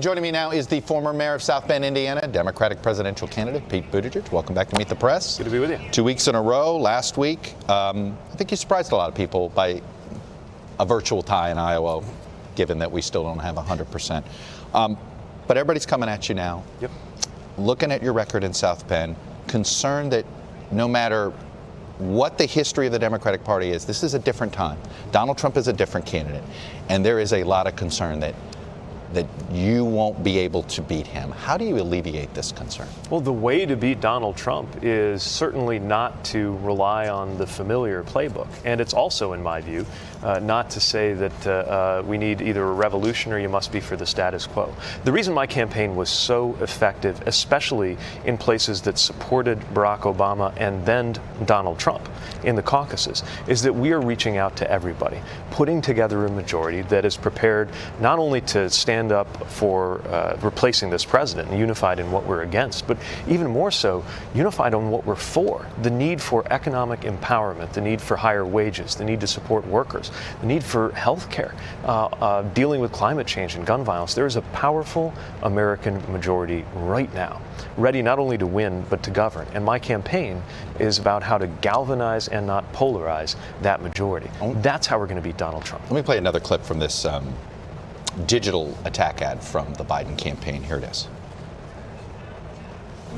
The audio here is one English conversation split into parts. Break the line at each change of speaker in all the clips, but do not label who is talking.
Joining me now is the former mayor of South Bend, Indiana, Democratic presidential candidate, Pete Buttigieg. Welcome back to Meet the Press.
Good to be with you.
2 weeks in a row. Last week, I think you surprised a lot of people by a virtual tie in Iowa, given that we still don't have 100%. But everybody's coming at you now.
Yep.
Looking at your record in South Bend, concerned that no matter what the history of the Democratic Party is, this is a different time. Donald Trump is a different candidate. And there is a lot of concern that you won't be able to beat him. How do you alleviate this concern?
Well, the way to beat Donald Trump is certainly not to rely on the familiar playbook. And it's also, in my view, not to say that we need either a revolution or you must be for the status quo. The reason my campaign was so effective, especially in places that supported Barack Obama and then Donald Trump in the caucuses, is that we are reaching out to everybody, putting together a majority that is prepared not only to stand up for replacing this president and unified in what we're against, but even more so, unified on what we're for. The need for economic empowerment, the need for higher wages, the need to support workers, the need for health care, dealing with climate change and gun violence. There is a powerful American majority right now, ready not only to win, but to govern. And my campaign is about how to galvanize and not polarize that majority. That's how we're going to beat Donald Trump.
Let me play another clip from this digital attack ad from the Biden campaign. Here it is.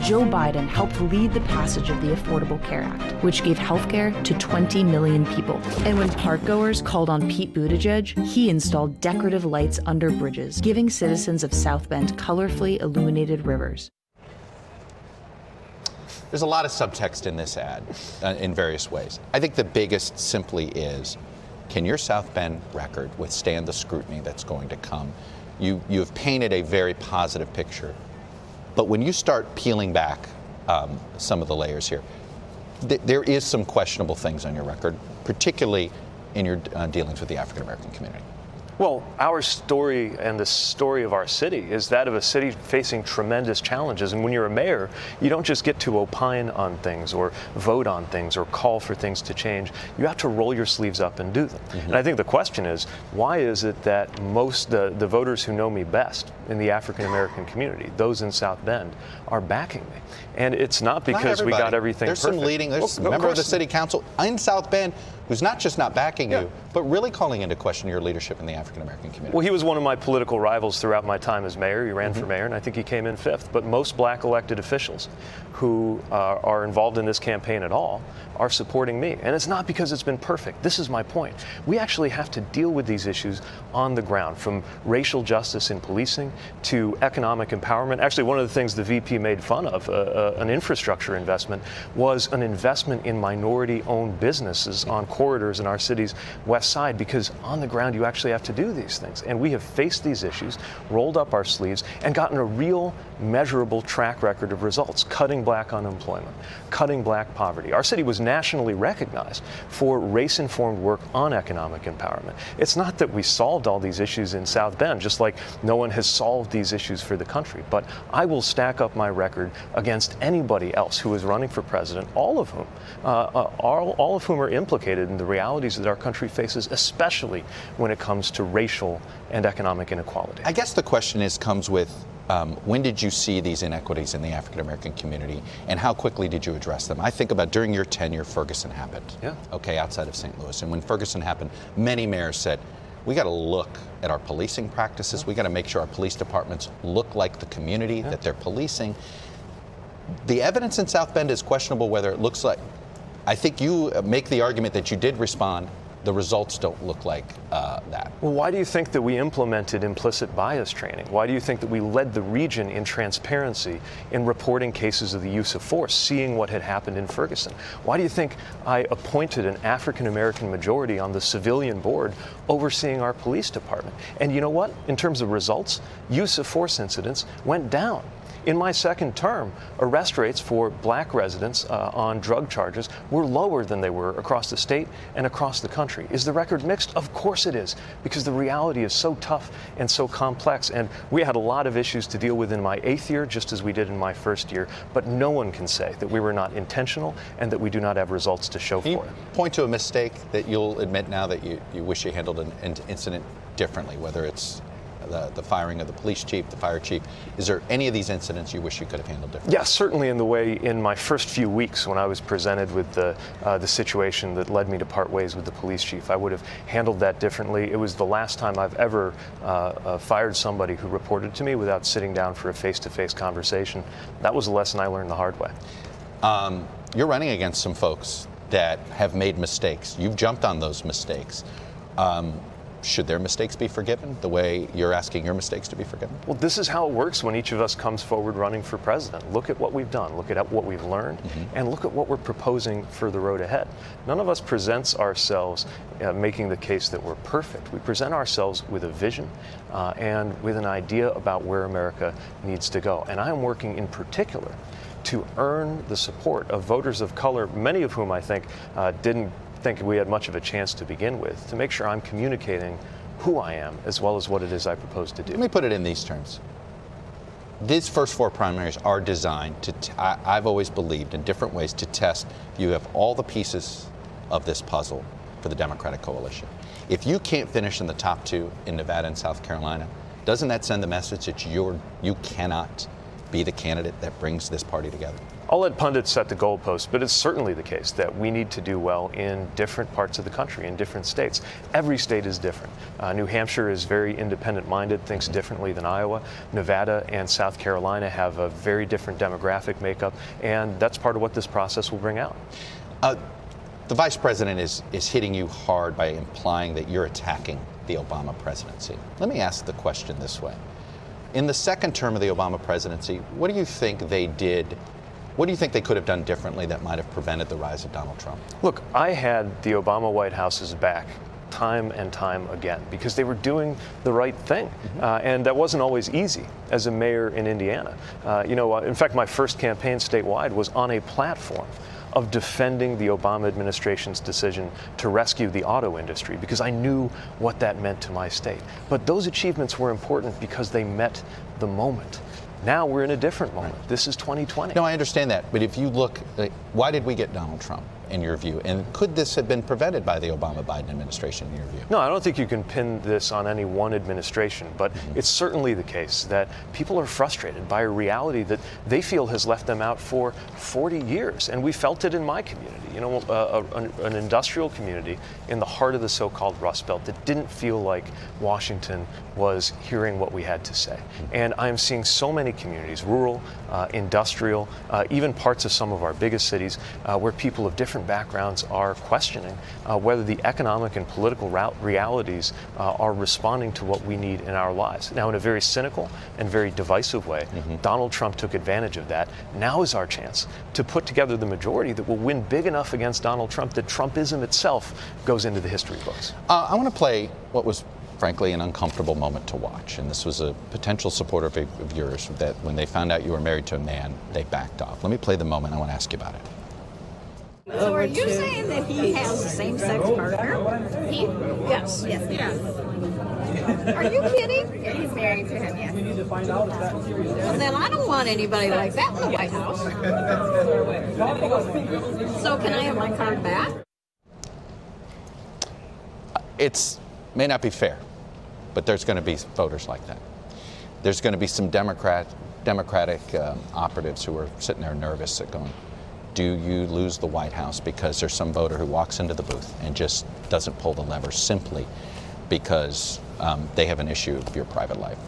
Joe Biden helped lead the passage of the Affordable Care Act, which gave health care to 20 million people. And when parkgoers called on Pete Buttigieg, he installed decorative lights under bridges, giving citizens of South Bend colorfully illuminated rivers.
There's a lot of subtext in this ad in various ways. I think the biggest simply is, can your South Bend record withstand the scrutiny that's going to come? You have painted a very positive picture. But when you start peeling back some of the layers here, there is some questionable things on your record, particularly in your dealings with the African American community.
Well, our story and the story of our city is that of a city facing tremendous challenges. And when you're a mayor, you don't just get to opine on things or vote on things or call for things to change. You have to roll your sleeves up and do them. Mm-hmm. And I think the question is, why is it that most the voters who know me best in the African American community, those in South Bend, are backing me? And it's not because we got everything
perfect. There's a member of the city council in South Bend who's not just not backing you, but really calling into question your leadership in the African American community.
Well, he was one of my political rivals throughout my time as mayor. He ran for mayor, and I think he came in 5th. But most black elected officials who are involved in this campaign at all are supporting me. And it's not because it's been perfect. This is my point. We actually have to deal with these issues on the ground, from racial justice in policing to economic empowerment. Actually, one of the things the VP made fun of, an infrastructure investment, was an investment in minority-owned businesses on corridors in our city's west side, because on the ground you actually have to do these things. And we have faced these issues, rolled up our sleeves, and gotten a real measurable track record of results, cutting black unemployment, cutting black poverty. Our city was nationally recognized for race-informed work on economic empowerment. It's not that we solved all these issues in South Bend, just like no one has solved these issues for the country. But I will stack up my record against anybody else who is running for president, all of whom are implicated in the realities that our country faces, especially when it comes to racial and economic inequality.
I guess the question comes with, when did you see these inequities in the African American community, and how quickly did you address them? I think about during your tenure, Ferguson happened.
Yeah.
Okay, outside of St. Louis. And when Ferguson happened, many mayors said, we got to look at our policing practices. We got to make sure our police departments look like the community that they're policing. The evidence in South Bend is questionable whether it looks like. I think you make the argument that you did respond. The results don't look like that.
Well, why do you think that we implemented implicit bias training? Why do you think that we led the region in transparency in reporting cases of the use of force, seeing what had happened in Ferguson? Why do you think I appointed an African American majority on the civilian board overseeing our police department? And you know what? In terms of results, use of force incidents went down. In my second term, arrest rates for black residents on drug charges were lower than they were across the state and across the country. Is the record mixed? Of course it is, because the reality is so tough and so complex. And we had a lot of issues to deal with in my 8th year, just as we did in my 1st year. But no one can say that we were not intentional and that we do not have results to show for it.
Point to a mistake that you'll admit now that you wish you handled an incident differently, whether it's the firing of the police chief, the fire chief. Is there any of these incidents you wish you could have handled differently?
Yeah, certainly in my first few weeks when I was presented with the situation that led me to part ways with the police chief, I would have handled that differently. It was the last time I've ever fired somebody who reported to me without sitting down for a face-to-face conversation. That was a lesson I learned the hard way.
You're running against some folks that have made mistakes. You've jumped on those mistakes. Should their mistakes be forgiven the way you're asking your mistakes to be forgiven?
Well, this is how it works when each of us comes forward running for president. Look at what we've done, look at what we've learned, and look at what we're proposing for the road ahead. None of us presents ourselves making the case that we're perfect. We present ourselves with a vision and with an idea about where America needs to go. And I am working in particular to earn the support of voters of color, many of whom I think didn't think we had much of a chance to begin with, to make sure I'm communicating who I am as well as what it is I propose to do.
Let me put it in these terms. These first 4 primaries are designed to, I've always believed in different ways, to test if you have all the pieces of this puzzle for the Democratic coalition. If you can't finish in the top 2 in Nevada and South Carolina, doesn't that send the message that you cannot be the candidate that brings this party together?
I'll let pundits set the goalposts, but it's certainly the case that we need to do well in different parts of the country, in different states. Every state is different. New Hampshire is very independent-minded, thinks differently than Iowa. Nevada and South Carolina have a very different demographic makeup, and that's part of what this process will bring out.
The vice president is hitting you hard by implying that you're attacking the Obama presidency. Let me ask the question this way. In the second term of the Obama presidency, what do you think they did? What do you think they could have done differently that might have prevented the rise of Donald Trump?
Look, I had the Obama White House's back time and time again because they were doing the right thing. And that wasn't always easy as a mayor in Indiana. In fact, my first campaign statewide was on a platform of defending the Obama administration's decision to rescue the auto industry because I knew what that meant to my state. But those achievements were important because they met the moment. Now we're in a different moment. This is 2020.
No, I understand that. But if you look, why did we get Donald Trump, in your view? And could this have been prevented by the Obama-Biden administration, in your view?
No, I don't think you can pin this on any one administration. But it's certainly the case that people are frustrated by a reality that they feel has left them out for 40 years. And we felt it in my community. An industrial community in the heart of the so-called Rust Belt that didn't feel like Washington was hearing what we had to say. And I'm seeing so many communities, rural, industrial, even parts of some of our biggest cities, where people of different backgrounds are questioning whether the economic and political realities are responding to what we need in our lives. Now, in a very cynical and very divisive way, Donald Trump took advantage of that. Now is our chance to put together the majority that will win big enough against Donald Trump that Trumpism itself goes into the history books.
I want to play what was, frankly, an uncomfortable moment to watch. And this was a potential supporter of yours that when they found out you were married to a man, they backed off. Let me play the moment. I want to ask you about it.
So are you saying that he has a same-sex partner? He? Yes. Yes, he does. Are you kidding? Yeah, he's married to him, yes. We need to find out if that's serious. Well, then I don't want anybody like that in the White House. So can I have my card back?
It may not be fair, but there's going to be voters like that. There's going to be some Democratic operatives who are sitting there nervous at going, do you lose the White House because there's some voter who walks into the booth and just doesn't pull the lever simply because they have an issue of your private life?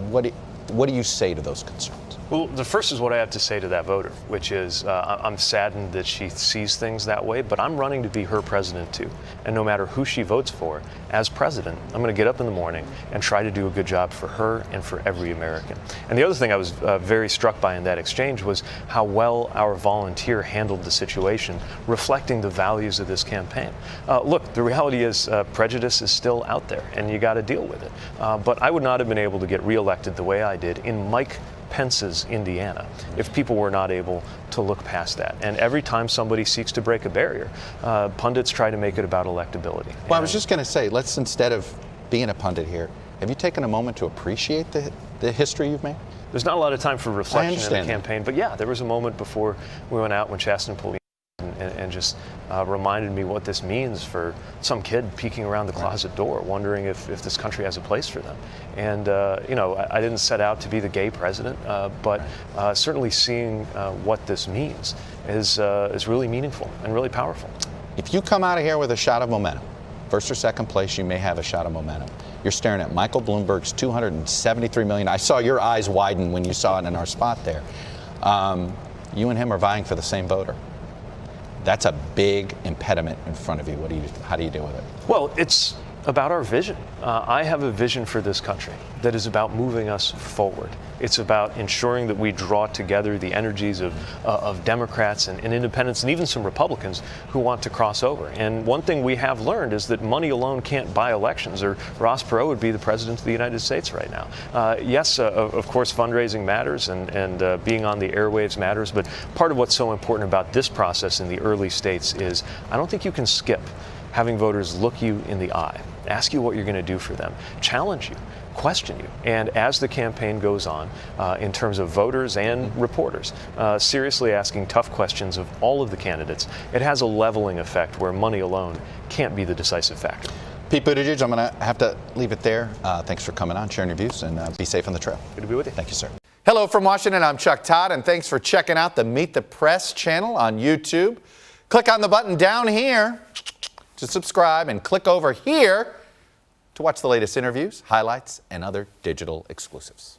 What do you say to those concerns?
Well, the first is what I have to say to that voter, which is I'm saddened that she sees things that way, but I'm running to be her president too. And no matter who she votes for, as president, I'm going to get up in the morning and try to do a good job for her and for every American. And the other thing I was very struck by in that exchange was how well our volunteer handled the situation, reflecting the values of this campaign. Look, the reality is prejudice is still out there, and you got to deal with it. But I would not have been able to get reelected the way I did in Mike Pence's Indiana if people were not able to look past that. And every time somebody seeks to break a barrier, pundits try to make it about electability.
Well, I was just going to say, let's, instead of being a pundit here, have you taken a moment to appreciate the history you've made?
There's not a lot of time for reflection in the
that.
campaign, but yeah, there was a moment before we went out when Chasten Pulley and and just reminded me what this means for some kid peeking around the closet door, wondering if this country has a place for them. And I didn't set out to be the gay president, but certainly seeing what this means is really meaningful and really powerful.
If you come out of here with a shot of momentum, first or second place, you may have a shot of momentum. You're staring at Michael Bloomberg's $273 million. I saw your eyes widen when you saw it in our spot there. You and him are vying for the same voter. That's a big impediment in front of you. How do you deal with it?
Well, it's about our vision. I have a vision for this country that is about moving us forward. It's about ensuring that we draw together the energies of Democrats and independents and even some Republicans who want to cross over. And one thing we have learned is that money alone can't buy elections, or Ross Perot would be the president of the United States right now. Yes, of course, fundraising matters and being on the airwaves matters, but part of what's so important about this process in the early states is I don't think you can skip having voters look you in the eye, ask you what you're going to do for them, challenge you, question you. And as the campaign goes on, in terms of voters and reporters, seriously asking tough questions of all of the candidates, it has a leveling effect where money alone can't be the decisive factor.
Pete Buttigieg, I'm going to have to leave it there. Thanks for coming on, sharing your views, and be safe on the trail.
Good to be with you.
Thank you, sir.
Hello from Washington, I'm Chuck Todd, and thanks for checking out the Meet the Press channel on YouTube. Click on the button down here to subscribe, and click over here to watch the latest interviews, highlights, and other digital exclusives.